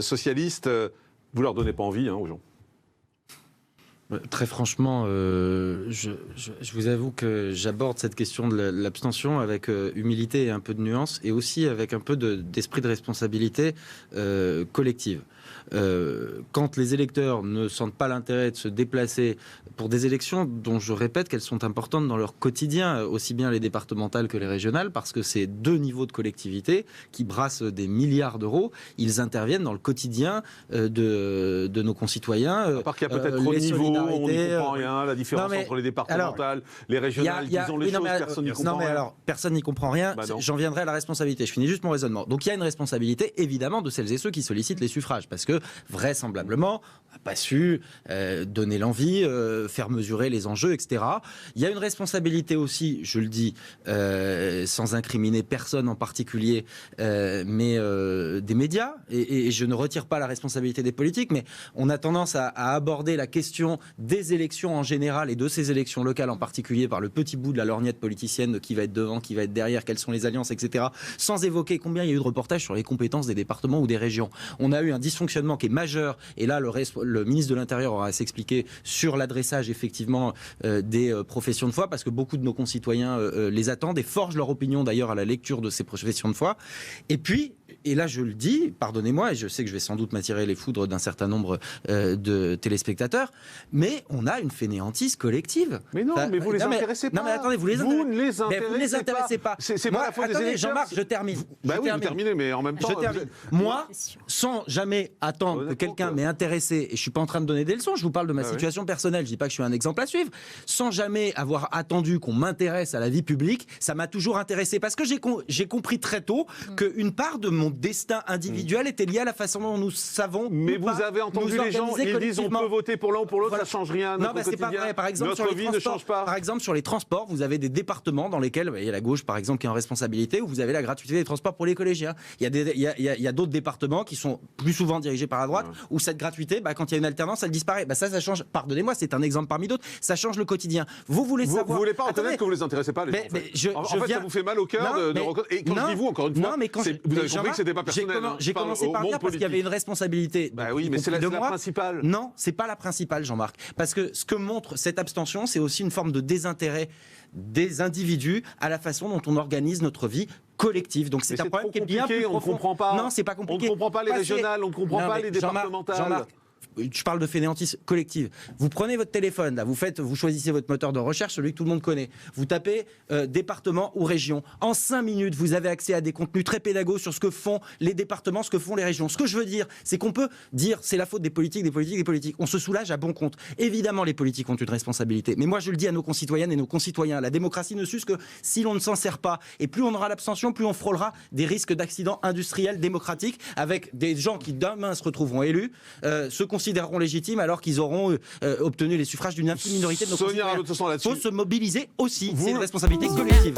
socialistes, vous leur donnez pas envie aux gens. Très franchement, je vous avoue que j'aborde cette question de l'abstention avec humilité et un peu de nuance, et aussi avec un peu d'esprit de responsabilité collective. Quand les électeurs ne sentent pas l'intérêt de se déplacer pour des élections dont je répète qu'elles sont importantes dans leur quotidien, aussi bien les départementales que les régionales, parce que c'est 2 niveaux de collectivité qui brassent des milliards d'euros, ils interviennent dans le quotidien de nos concitoyens. À part qu'il y a peut-être trop de niveaux, on n'y comprend rien, la différence entre les départementales, les régionales, disons les choses, personne n'y comprend rien. Alors, personne n'y comprend rien, j'en viendrai à la responsabilité, je finis juste mon raisonnement. Donc il y a une responsabilité, évidemment, de celles et ceux qui sollicitent les suffrages, parce que vraisemblablement, on n'a pas su donner l'envie, faire mesurer les enjeux, etc. Il y a une responsabilité aussi, je le dis, sans incriminer personne en particulier, mais des médias, et je ne retire pas la responsabilité des politiques, mais on a tendance à aborder la question des élections en général et de ces élections locales en particulier par le petit bout de la lorgnette politicienne, qui va être devant, qui va être derrière, quelles sont les alliances, etc., sans évoquer combien il y a eu de reportages sur les compétences des départements ou des régions. On a eu un dysfonctionnement qui est majeur, et là le ministre de l'Intérieur aura à s'expliquer sur l'adressage effectivement des professions de foi, parce que beaucoup de nos concitoyens les attendent et forgent leur opinion d'ailleurs à la lecture de ces professions de foi. Et puis, et là je le dis, pardonnez-moi, et je sais que je vais sans doute m'attirer les foudres d'un certain nombre de téléspectateurs, mais on a une fainéantise collective. Mais non, mais vous les intéressez pas. Non mais attendez, vous ne les intéressez pas. C'est pas la faute des électeurs. Jean-Marc, je termine. Bah oui, vous terminez, mais en même temps... Moi, sans jamais attendre que quelqu'un m'ait intéressé, et je ne suis pas en train de donner des leçons, je vous parle de ma situation personnelle, je ne dis pas que je suis un exemple à suivre, sans jamais avoir attendu qu'on m'intéresse à la vie publique, ça m'a toujours intéressé, parce que j'ai compris très tôt qu'une part de mon destin individuel était liée à la façon dont nous savons... Mais vous avez entendu les gens, ils disent on peut voter pour l'un ou pour l'autre, ça ne change rien, notre quotidien, c'est pas vrai. Par exemple, notre vie ne change pas. Par exemple, sur les transports, vous avez des départements dans lesquels, il y a la gauche par exemple qui est en responsabilité, où vous avez la gratuité des transports pour les collégiens. Il y a d'autres départements qui sont plus souvent dirigés par la droite, où cette gratuité, quand il y a une alternance, elle disparaît. Ça change, pardonnez-moi, c'est un exemple parmi d'autres, ça change le quotidien. Vous voulez savoir... Vous voulez pas reconnaître que vous les intéressez pas, les gens, en fait, ça vous fait mal au cœur de reconnaître. Et quand je dis vous, encore une fois, vous avez compris que c'était pas personnel. J'ai commencé par dire parce qu'il y avait une responsabilité. Oui, mais c'est la principale. Non, c'est pas la principale, Jean-Marc. Parce que ce que montre cette abstention, c'est aussi une forme de désintérêt des individus à la façon dont on organise notre vie collective. Donc c'est un problème qui est bien plus profond. On ne comprend pas. Non, c'est pas compliqué. On ne comprend pas les régionales, on ne comprend pas les départementales. Jean-Marc, je parle de fainéantise collective. Vous prenez votre téléphone, là, vous choisissez votre moteur de recherche, celui que tout le monde connaît. Vous tapez département ou région. En 5 minutes, vous avez accès à des contenus très pédagogues sur ce que font les départements, ce que font les régions. Ce que je veux dire, c'est qu'on peut dire c'est la faute des politiques. On se soulage à bon compte. Évidemment, les politiques ont une responsabilité. Mais moi, je le dis à nos concitoyennes et nos concitoyens, la démocratie ne s'use que si l'on ne s'en sert pas. Et plus on aura l'abstention, plus on frôlera des risques d'accidents industriels démocratiques avec des gens qui demain se retrouveront élus, se considéreront légitimes alors qu'ils auront obtenu les suffrages d'une infime minorité de nos concitoyens. Il faut se mobiliser aussi. C'est une responsabilité collective.